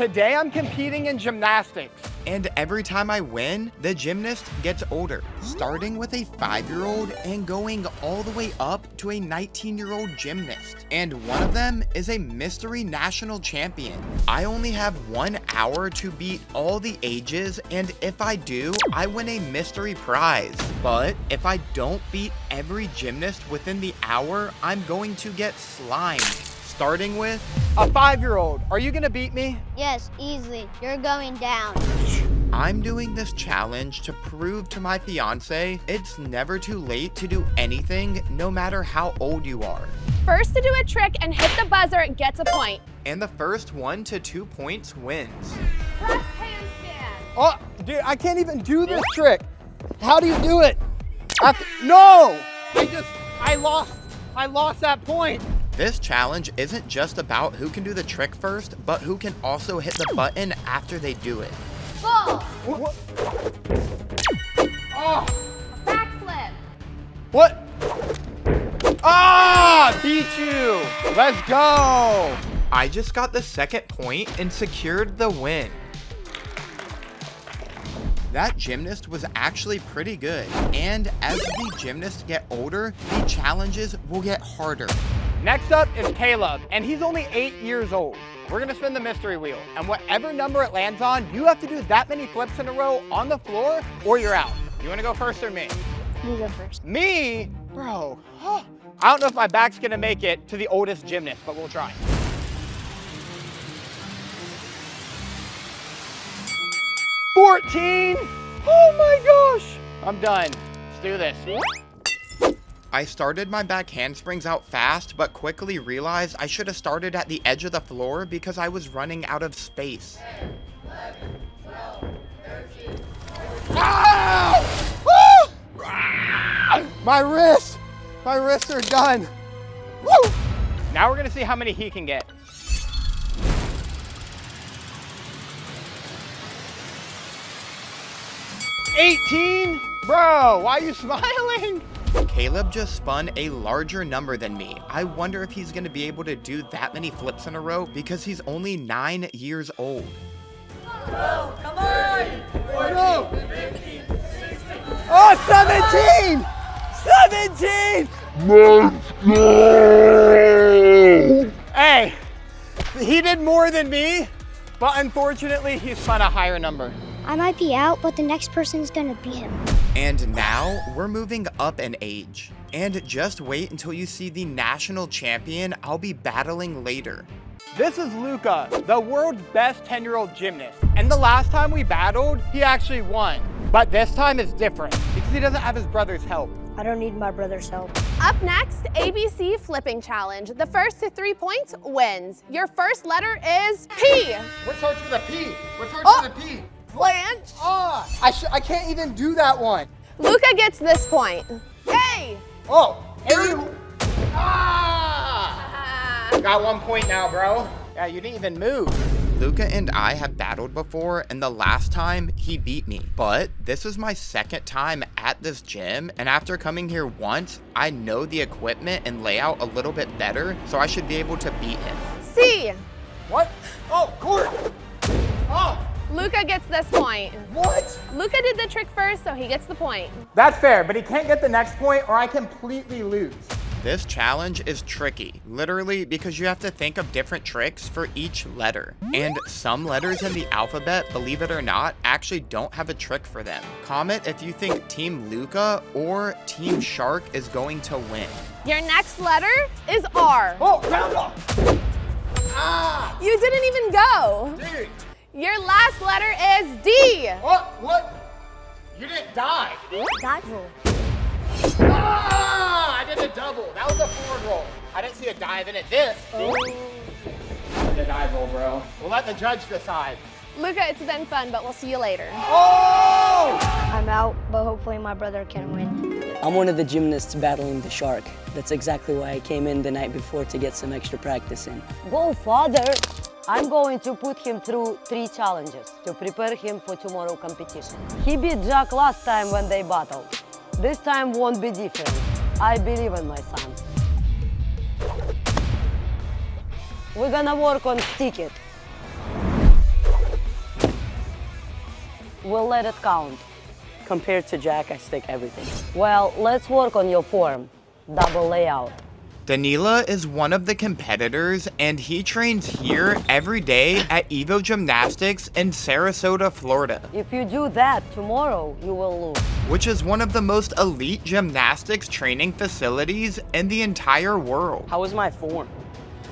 Today I'm competing in gymnastics. And every time I win, the gymnast gets older, starting with a 5-year-old and going all the way up to a 19-year-old gymnast. And one of them is a mystery national champion. I only have 1 hour to beat all the ages, and if I do, I win a mystery prize. But if I don't beat every gymnast within the hour, I'm going to get slimed. Starting with a 5-year-old. Are you gonna beat me? Yes, easily. You're going down. I'm doing this challenge to prove to my fiance it's never too late to do anything, no matter how old you are. First to do a trick and hit the buzzer gets a point. And the first 1 to 2 points wins. Press handstand. Oh, dude, I can't even do this trick. How do you do it? No! I lost that point. This challenge isn't just about who can do the trick first, but who can also hit the button after they do it. Full. What? Oh. Backflip. What? Ah, beat you. Let's go. I just got the second point and secured the win. That gymnast was actually pretty good. And as the gymnasts get older, the challenges will get harder. Next up is Caleb, and he's only 8 years old. We're gonna spin the mystery wheel, and whatever number it lands on, you have to do that many flips in a row on the floor, or you're out. You wanna go first or me? You go first. Me? Bro, I don't know if my back's gonna make it to the oldest gymnast, but we'll try. $14! Oh my gosh! I'm done. Let's do this. I started my back handsprings out fast, but quickly realized I should have started at the edge of the floor because I was running out of space. 10, 11, 12, 13. Ow! Woo! My wrists are done. Woo! Now we're gonna see how many he can get. 18? Bro, why are you smiling? Caleb just spun a larger number than me. I wonder if he's gonna be able to do that many flips in a row because he's only 9 years old. Go, come on! 14, 15, 16. Oh, 17! 17! Let's go! Hey, he did more than me, but unfortunately, he spun a higher number. I might be out, but the next person's gonna beat him. And now we're moving up in age. And just wait until you see the national champion I'll be battling later. This is Luca, the world's best 10-year-old gymnast. And the last time we battled, he actually won. But this time is different because he doesn't have his brother's help. I don't need my brother's help. Up next, ABC flipping challenge. The first to 3 points wins. Your first letter is P. What starts with a P? What starts with a P? Flange. Ah, I can't even do that one. Luca gets this point. A. Oh, ah! Got 1 point now, bro. Yeah, you didn't even move. Luca and I have battled before, and the last time he beat me. But this is my second time at this gym, and after coming here once, I know the equipment and layout a little bit better, so I should be able to beat him. C. What? Oh, court. Oh. Luca gets this point. What? Luca did the trick first, so he gets the point. That's fair, but he can't get the next point or I completely lose. This challenge is tricky, literally because you have to think of different tricks for each letter. And some letters in the alphabet, believe it or not, actually don't have a trick for them. Comment if you think Team Luca or Team Shark is going to win. Your next letter is R. Oh, round off. Ah, You didn't even go. dude. Your last letter is D. What? You didn't die. Dive roll. Ah, I did a double. That was a forward roll. I didn't see a dive in it. This. Oh. I did a dive roll, bro. We'll let the judge decide. Luca, it's been fun, but we'll see you later. Oh! I'm out, but hopefully my brother can win. I'm one of the gymnasts battling the shark. That's exactly why I came in the night before to get some extra practice in. Go, father! I'm going to put him through 3 challenges to prepare him for tomorrow's competition. He beat Jack last time when they battled. This time won't be different. I believe in my son. We're gonna work on stick it. let it count? Compared to Jack, I stick everything. Well, let's work on your form. Double layout. Danila is one of the competitors, and he trains here every day at Evo Gymnastics in Sarasota, Florida, If you do that tomorrow, you will lose. which is one of the most elite gymnastics training facilities in the entire world. How was my form?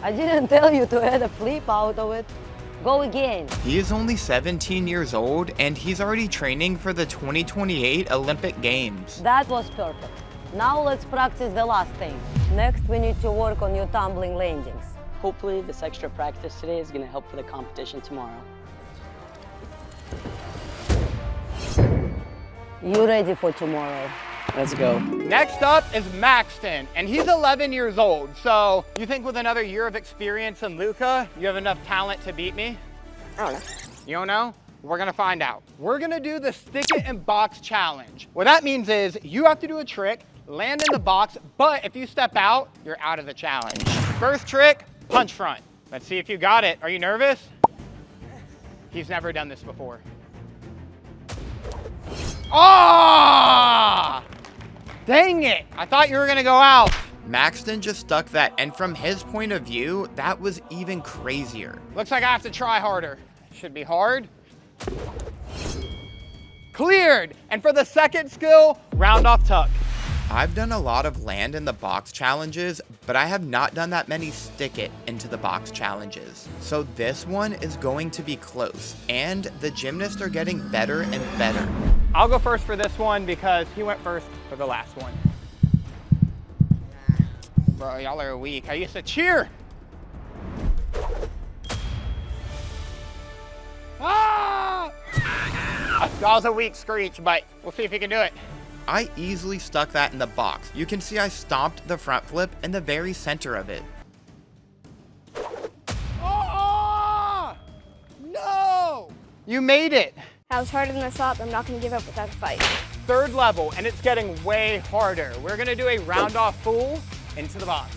I didn't tell you to add a flip out of it. Go again. He is only 17 years old, and he's already training for the 2028 Olympic Games. That was perfect. Now let's practice the last thing. Next, we need to work on your tumbling landings. Hopefully this extra practice today is gonna help for the competition tomorrow. You ready for tomorrow? Let's go. Next up is Maxton, and he's 11 years old. So you think with another year of experience in Luca, you have enough talent to beat me? I don't know. You don't know? We're gonna find out. We're gonna do the stick it in box challenge. What that means is you have to do a trick, land in the box, but if you step out, you're out of the challenge. First trick, punch front. Let's see if you got it. Are you nervous? He's never done this before. Ah! Dang it! I thought you were gonna go out. Maxton just stuck that, and from his point of view, that was even crazier. Looks like I have to try harder. Should be hard. Cleared! And for the second skill, round off tuck. I've done a lot of land in the box challenges, but I have not done that many stick it into the box challenges. So this one is going to be close, and the gymnasts are getting better and better. I'll go first for this one because he went first for the last one. Bro, y'all are weak. I used to cheer. Ah! That was a weak screech, but we'll see if he can do it. I easily stuck that in the box. You can see I stomped the front flip in the very center of it. Oh! No! You made it. That was harder than I thought, but I'm not going to give up without a fight. Third level, and it's getting way harder. We're gonna do a round off full into the box.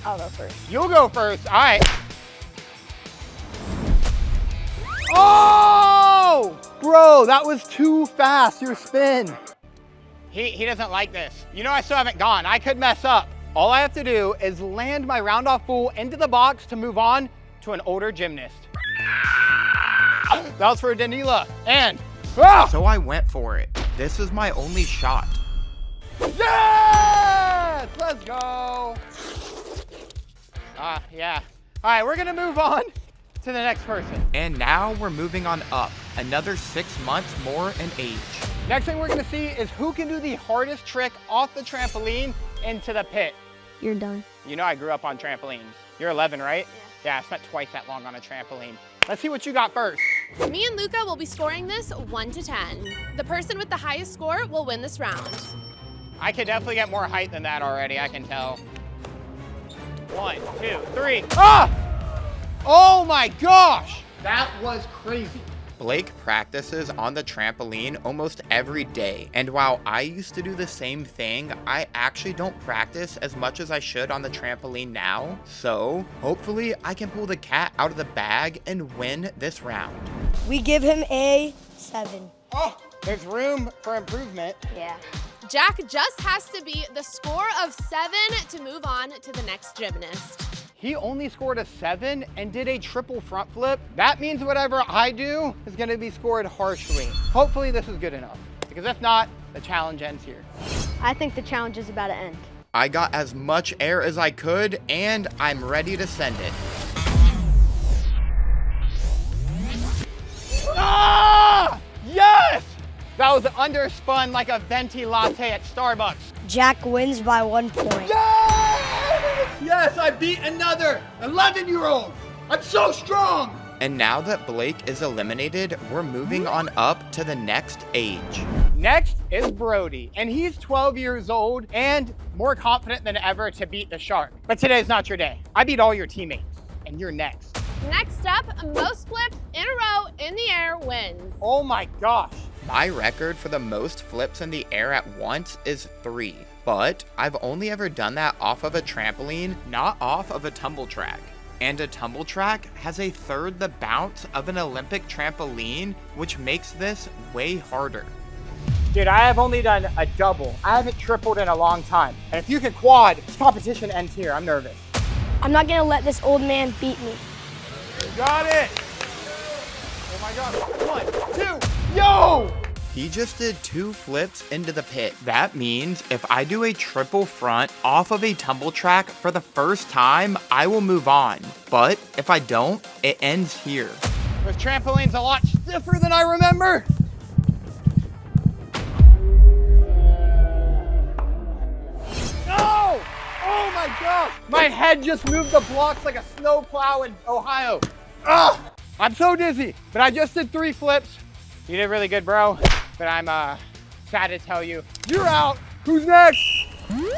I'll go first. You'll go first, all right. Oh! Bro, that was too fast, your spin. He doesn't like this. You know I still haven't gone. I could mess up. All I have to do is land my round off full into the box to move on to an older gymnast. That was for Danila. And, So I went for it. This is my only shot. yes! Let's go. Yeah. All right, we're gonna move on to the next person. And now we're moving on up, another 6 months more in age. Next thing we're gonna see is who can do the hardest trick off the trampoline into the pit. You're done. You know I grew up on trampolines. You're 11, right? Yeah, I spent twice that long on a trampoline. Let's see what you got first. Me and Luca will be scoring this 1 to 10. The person with the highest score will win this round. I could definitely get more height than that already, I can tell. 1, 2, 3. Ah! Oh my gosh! That was crazy. Blake practices on the trampoline almost every day, and while I used to do the same thing, I actually don't practice as much as I should on the trampoline now. So hopefully I can pull the cat out of the bag and win this round. We give him a 7. Oh, there's room for improvement. Yeah. Jack just has to beat the score of 7 to move on to the next gymnast. He only scored a 7 and did a triple front flip. That means whatever I do is gonna be scored harshly. Hopefully this is good enough, because if not, the challenge ends here. I think the challenge is about to end. I got as much air as I could, and I'm ready to send it. Ah! Yes! That was underspun like a venti latte at Starbucks. Jack wins by 1 point. Yes! Yes, I beat another 11-year-old. I'm so strong. And now that Blake is eliminated, we're moving on up to the next age. Next is Brody, and he's 12 years old and more confident than ever to beat the Shark. But today's not your day. I beat all your teammates, and you're next. Next up, most flips in a row in the air wins. Oh my gosh. My record for the most flips in the air at once is 3, but I've only ever done that off of a trampoline, not off of a tumble track. And a tumble track has a third the bounce of an Olympic trampoline, which makes this way harder. Dude, I have only done a double. I haven't tripled in a long time. And if you can quad, this competition ends here. I'm nervous. I'm not gonna let this old man beat me. Got it. Oh my God. 1, 2, yo! He just did 2 flips into the pit. That means if I do a triple front off of a tumble track for the first time, I will move on. But if I don't, it ends here. This trampoline's a lot stiffer than I remember. No! Oh my God! My head just moved the blocks like a snowplow in Ohio. Ugh! I'm so dizzy, but I just did 3 flips. You did really good, bro. But I'm sad to tell you, you're out. Who's next?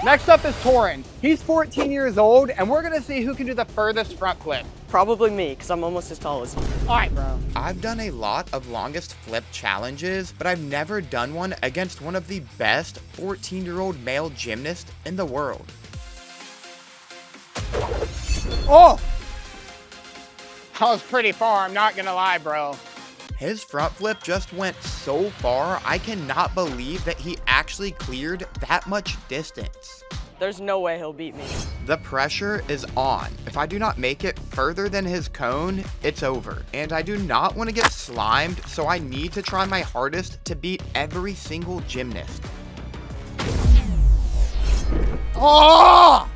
Next up is Torin. He's 14 years old, and we're gonna see who can do the furthest front flip. Probably me, because I'm almost as tall as you. All right, bro. I've done a lot of longest flip challenges, but I've never done one against one of the best 14-year-old male gymnasts in the world. Oh! That was pretty far, I'm not gonna lie, bro. His front flip just went so far, I cannot believe that he actually cleared that much distance. There's no way he'll beat me. The pressure is on. If I do not make it further than his cone, it's over. And I do not want to get slimed, so I need to try my hardest to beat every single gymnast. Oh!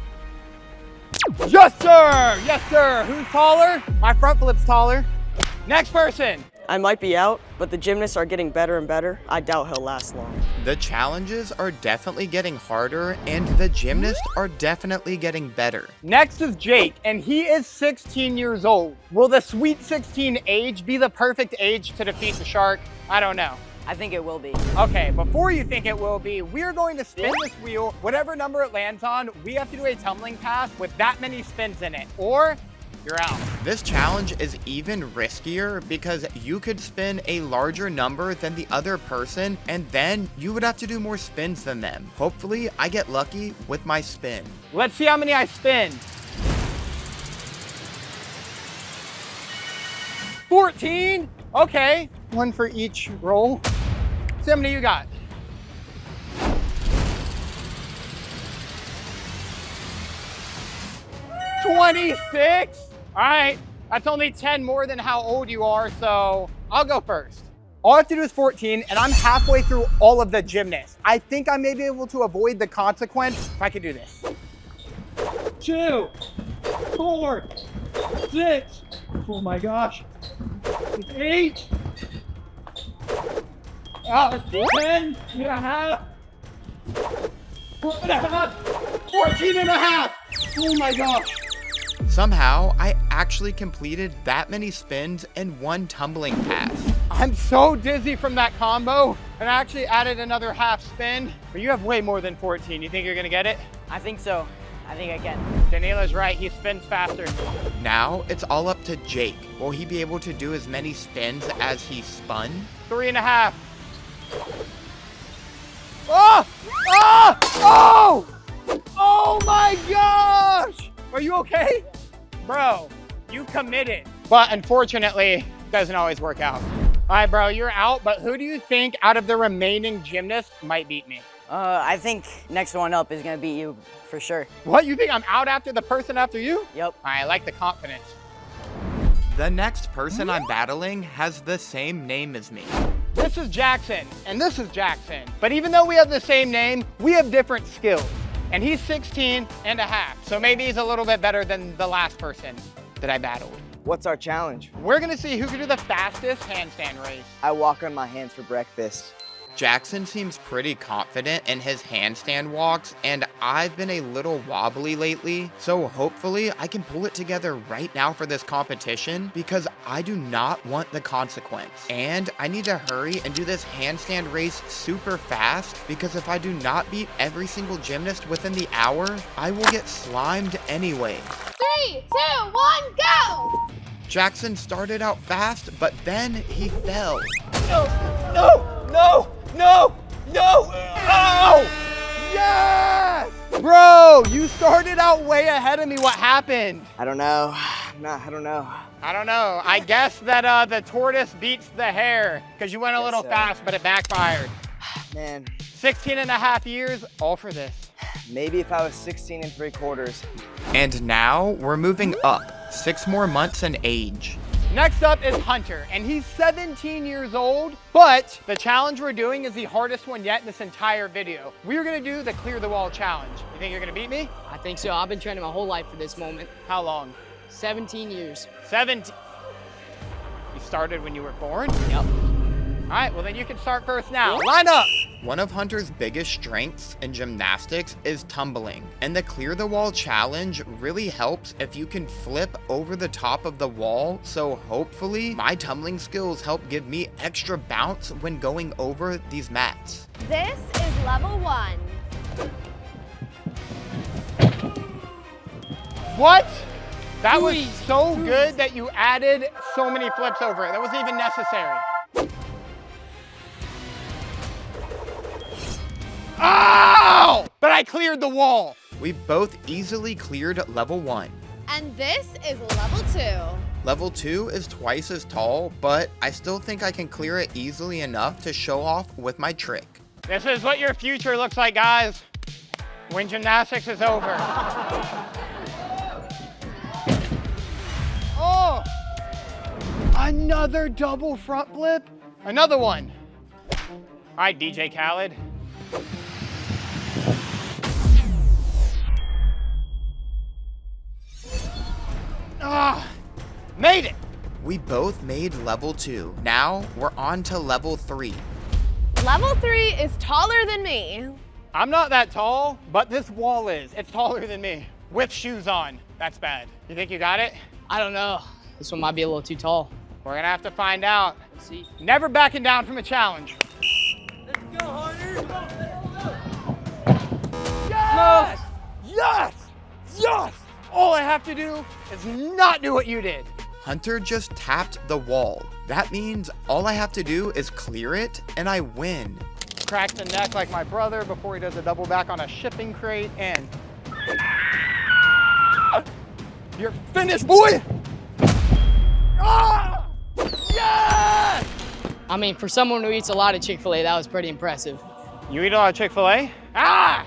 Yes, sir! Yes, sir! Who's taller? My front flip's taller. Next person. I might be out, but the gymnasts are getting better and better. I doubt he'll last long. The challenges are definitely getting harder, and the gymnasts are definitely getting better. Next is Jake, and he is 16 years old. Will the sweet 16 age be the perfect age to defeat the shark? I don't know. I think it will be. Okay, before you think it will be, we're going to spin this wheel. Whatever number it lands on, we have to do a tumbling pass with that many spins in it, or you're out. This challenge is even riskier because you could spin a larger number than the other person, and then you would have to do more spins than them. Hopefully, I get lucky with my spin. Let's see how many I spin. 14? Okay, 1 for each roll. See how many you got. 26? All right, that's only 10 more than how old you are, so I'll go first. All I have to do is 14, and I'm halfway through all of the gymnasts. I think I may be able to avoid the consequence if I could do this. 2, 4, 6, oh my gosh, 8, 10 and a half, 14 and a half, oh my gosh. Somehow, I actually completed that many spins in 1 tumbling pass. I'm so dizzy from that combo, and I actually added another half spin, but you have way more than 14. You think you're gonna get it? I think so. I think I can. Daniela's right, he spins faster. Now, it's all up to Jake. Will he be able to do as many spins as he spun? 3.5. Oh! Oh! Oh! Oh my gosh! Are you okay? Bro, you committed. But unfortunately, it doesn't always work out. All right, bro, you're out, but who do you think out of the remaining gymnasts might beat me? I think next one up is gonna beat you for sure. What, you think I'm out after the person after you? Yep. I like the confidence. The next person I'm battling has the same name as me. This is Jackson, and this is Jackson. But even though we have the same name, we have different skills. And he's 16 and a half, so maybe he's a little bit better than the last person that I battled. What's our challenge? We're gonna see who can do the fastest handstand race. I walk on my hands for breakfast. Jackson seems pretty confident in his handstand walks, and I've been a little wobbly lately, so hopefully I can pull it together right now for this competition because I do not want the consequence. And I need to hurry and do this handstand race super fast because if I do not beat every single gymnast within the hour, I will get slimed anyway. 3, 2, 1, go! Jackson started out fast, but then he fell. No, no, no, no, no, oh! Yes! Bro, you started out way ahead of me. What happened? I don't know. Nah, I don't know. I don't know. I guess that the tortoise beats the hare because you went a little so. fast, but it backfired. Man, 16 and a half years, all for this. maybe if I was 16 3/4. And now we're moving up 6 more months in age. Next up is Hunter, and he's 17 years old, but the challenge we're doing is the hardest one yet in this entire video. We're gonna do the clear the wall challenge. You think you're gonna beat me? I think so. I've been training my whole life for this moment. How long? 17 years. 17. You started when you were born? Yep. All right, well then you can start first now. Line up. One of Hunter's biggest strengths in gymnastics is tumbling, and the clear the wall challenge really helps if you can flip over the top of the wall, so hopefully my tumbling skills help give me extra bounce when going over these mats. This is level 1. What? That was so good that you added so many flips over it. That wasn't even necessary. Ow! But I cleared the wall. We both easily cleared level 1. And this is level 2. Level 2 is twice as tall, but I still think I can clear it easily enough to show off with my trick. This is what your future looks like, guys, when gymnastics is over. Oh! Another double front flip. Another one. All right, DJ Khaled. Ah, made it. We both made level 2. Now we're on to level 3. Level 3 is taller than me. I'm not that tall, but this wall is. It's taller than me. With shoes on. That's bad. You think you got it? I don't know. This one might be a little too tall. We're gonna have to find out. Let's see. Never backing down from a challenge. Let's go, Hunter. Yes! Yes! Yes! All I have to do is not do what you did. Hunter just tapped the wall. That means all I have to do is clear it and I win. Crack the neck like my brother before he does a double back on a shipping crate and... You're finished, boy! Ah! Yes! I mean, for someone who eats a lot of Chick-fil-A, that was pretty impressive. You eat a lot of Chick-fil-A? Ah!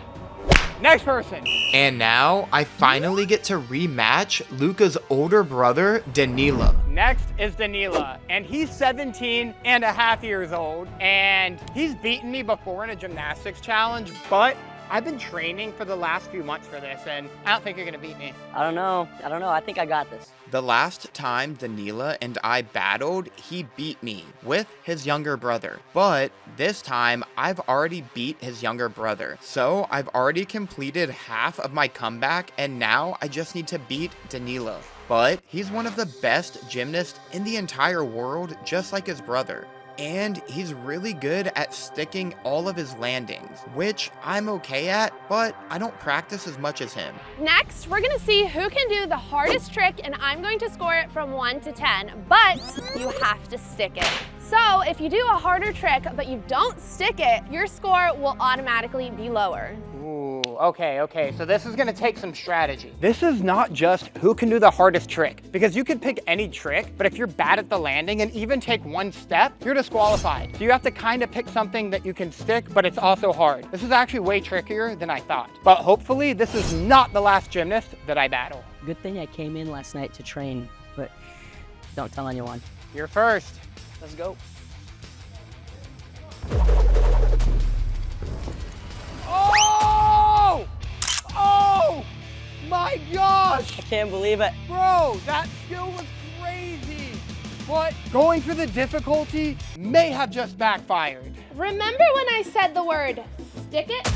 Next person. And now I finally get to rematch Luca's older brother, Danila. Next is Danila, and he's 17 and a half years old, and he's beaten me before in a gymnastics challenge, but I've been training for the last few months for this, and I don't think you're gonna beat me. I don't know. I think I got this. The last time Danila and I battled, he beat me with his younger brother. But this time, I've already beat his younger brother. So I've already completed half of my comeback, and now I just need to beat Danila. But he's one of the best gymnasts in the entire world, just like his brother. And he's really good at sticking all of his landings, which I'm okay at, but I don't practice as much as him. Next, we're gonna see who can do the hardest trick, and I'm going to score it from 1 to 10, but you have to stick it. So if you do a harder trick, but you don't stick it, your score will automatically be lower. Ooh, okay, so this is gonna take some strategy. This is not just who can do the hardest trick, because you could pick any trick, but if you're bad at the landing and even take one step, you're disqualified. So you have to kind of pick something that you can stick, but it's also hard. This is actually way trickier than I thought. But hopefully this is not the last gymnast that I battle. Good thing I came in last night to train, but don't tell anyone. You're first. Let's go. Oh! Oh! My gosh! I can't believe it. Bro, that skill was crazy. But going for the difficulty may have just backfired. Remember when I said the word stick it?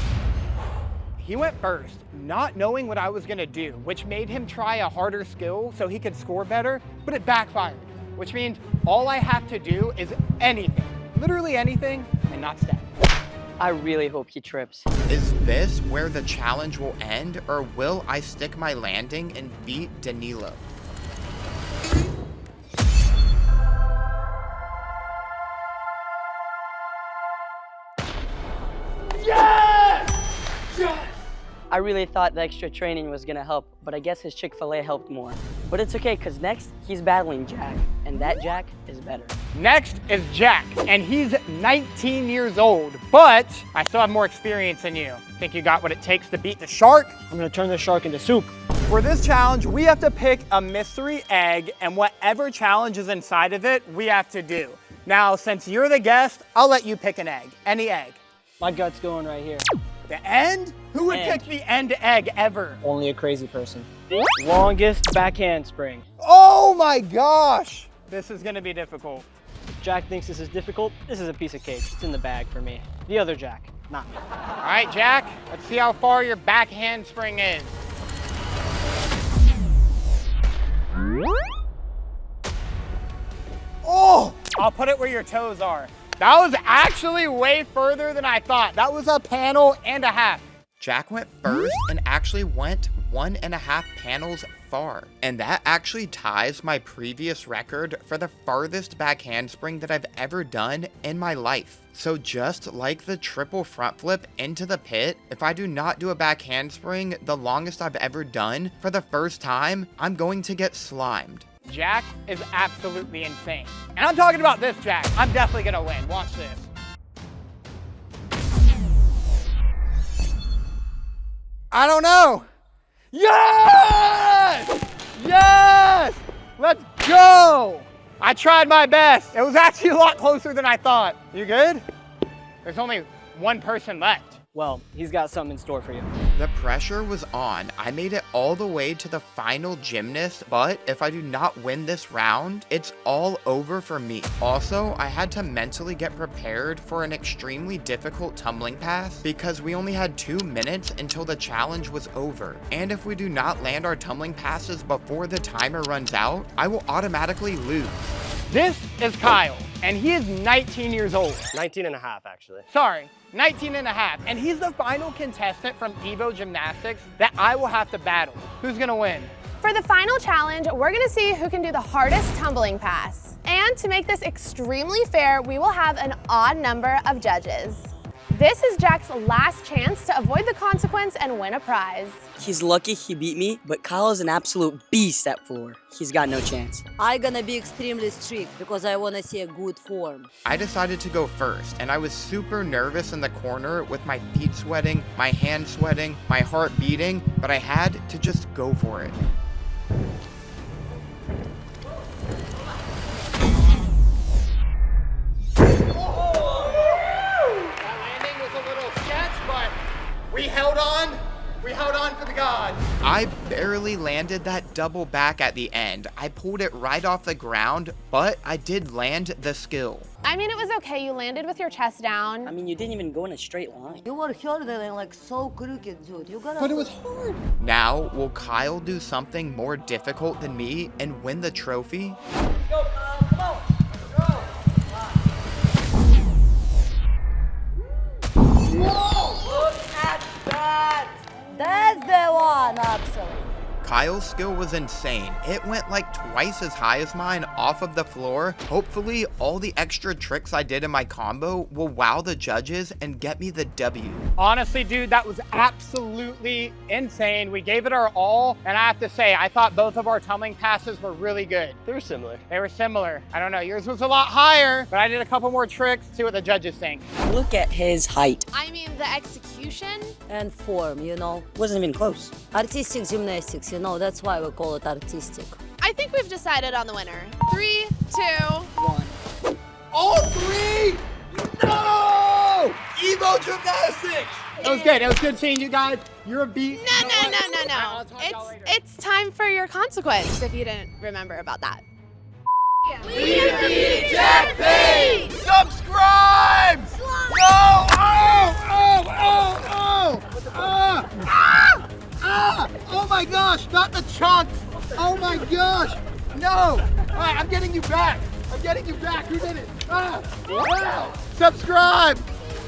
He went first, not knowing what I was gonna do, which made him try a harder skill so he could score better, but it backfired, which means all I have to do is anything, literally anything, and not step. I really hope he trips. Is this where the challenge will end, or will I stick my landing and beat Danilo? I really thought the extra training was gonna help, but I guess his Chick-fil-A helped more. But it's okay, because next, he's battling Jack, and that Jack is better. Next is Jack, and he's 19 years old, but I still have more experience than you. Think you got what it takes to beat the shark? I'm gonna turn this shark into soup. For this challenge, we have to pick a mystery egg, and whatever challenge is inside of it, we have to do. Now, since you're the guest, I'll let you pick an egg, any egg. My gut's going right here. The end? Who would pick the end egg ever? Only a crazy person. Longest backhand spring. Oh my gosh! This is gonna be difficult. If Jack thinks this is difficult, this is a piece of cake. It's in the bag for me. The other Jack, not me. All right, Jack, let's see how far your backhand spring is. Oh! I'll put it where your toes are. That was actually way further than I thought. That was a panel and a half. Jack went first and actually went 1.5 panels far. And that actually ties my previous record for the farthest back handspring that I've ever done in my life. So just like the triple front flip into the pit, if I do not do a back handspring the longest I've ever done for the first time, I'm going to get slimed. Jack is absolutely insane. And I'm talking about this Jack. I'm definitely gonna win. Watch this. I don't know. Yes! Yes! Let's go! I tried my best. It was actually a lot closer than I thought. You good? There's only one person left. Well, he's got something in store for you. The pressure was on. I made it all the way to the final gymnast, but if I do not win this round, it's all over for me. Also, I had to mentally get prepared for an extremely difficult tumbling pass because we only had 2 minutes until the challenge was over. And if we do not land our tumbling passes before the timer runs out, I will automatically lose. This is Kyle, and he is 19 years old. 19 and a half, actually. Sorry, 19 and a half. And he's the final contestant from Evo Gymnastics that I will have to battle. Who's gonna win? For the final challenge, we're gonna see who can do the hardest tumbling pass. And to make this extremely fair, we will have an odd number of judges. This is Jack's last chance to avoid the consequence and win a prize. He's lucky he beat me, but Kyle is an absolute beast at floor. He's got no chance. I'm gonna be extremely strict because I wanna see a good form. I decided to go first, and I was super nervous in the corner with my feet sweating, my hands sweating, my heart beating, but I had to just go for it. We held on for the gods. I barely landed that double back at the end. I pulled it right off the ground, but I did land the skill. I mean, it was okay. You landed with your chest down. I mean, you didn't even go in a straight line. You were hurt and like so crooked, dude. You gotta. But it was hard. Now, will Kyle do something more difficult than me and win the trophy? Go, Kyle, come on. That's the one, actually. Kyle's skill was insane. It went like twice as high as mine off of the floor. Hopefully, all the extra tricks I did in my combo will wow the judges and get me the W. Honestly, dude, that was absolutely insane. We gave it our all, and I have to say, I thought both of our tumbling passes were really good. They were similar. They were similar. I don't know, yours was a lot higher, but I did a couple more tricks. See what the judges think. Look at his height. I mean, the execution. And form, you know. Wasn't even close. Artistic gymnastics, you know, that's why we call it artistic. I think we've decided on the winner. 3, 2, 1. All three? No! Evo Gymnastics! It was good. It was good seeing you guys. You're a beast. No. It's time for your consequence, if you didn't remember about that. We beat Jack Payne! Subscribe! No! Oh my gosh, not the chunks! Oh my gosh! No! Alright, I'm getting you back! Who did it? Wow! Subscribe!